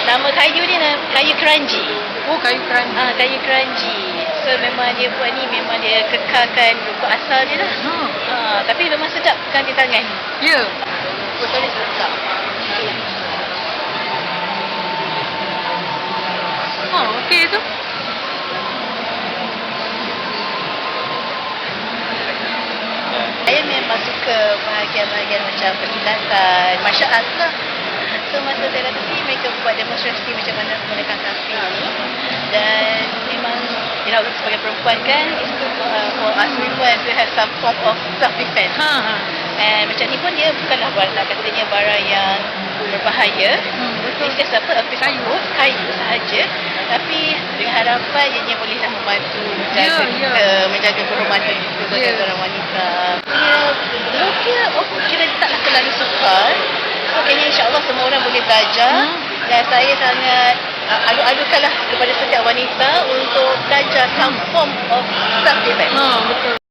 Nama kayu ni kayu keranji. Oh, kayu keranji. Kayu keranji. So memang dia buat ni, memang dia kekalkan rupa asal dia lah. Tapi memang sedap pegang di tangan. Ya. Botol ni sedap. Okey tu. Saya memang suka bahagian-bahagian macam perkhidmatan, martial arts lah. So masa saya datang sini, mereka buat demonstrasi macam mana menggunakan kafir ni. Dan memang, sebagai perempuan kan, it's good for us women to have some form of self-defense. And macam ni pun dia bukanlah katanya barang yang berbahaya. Betul. It's just a piece of wood, kayu sahaja. Tapi dengan harapan ianya bolehlah membantu menjaga kehormatan kita sebagai seorang wanita. Look dia, kira taklah terlalu sukar. So kayaknya insyaAllah semua orang boleh belajar. Dan saya sangat adu-adukanlah kepada setiap wanita untuk belajar some form of self-defense. Betul.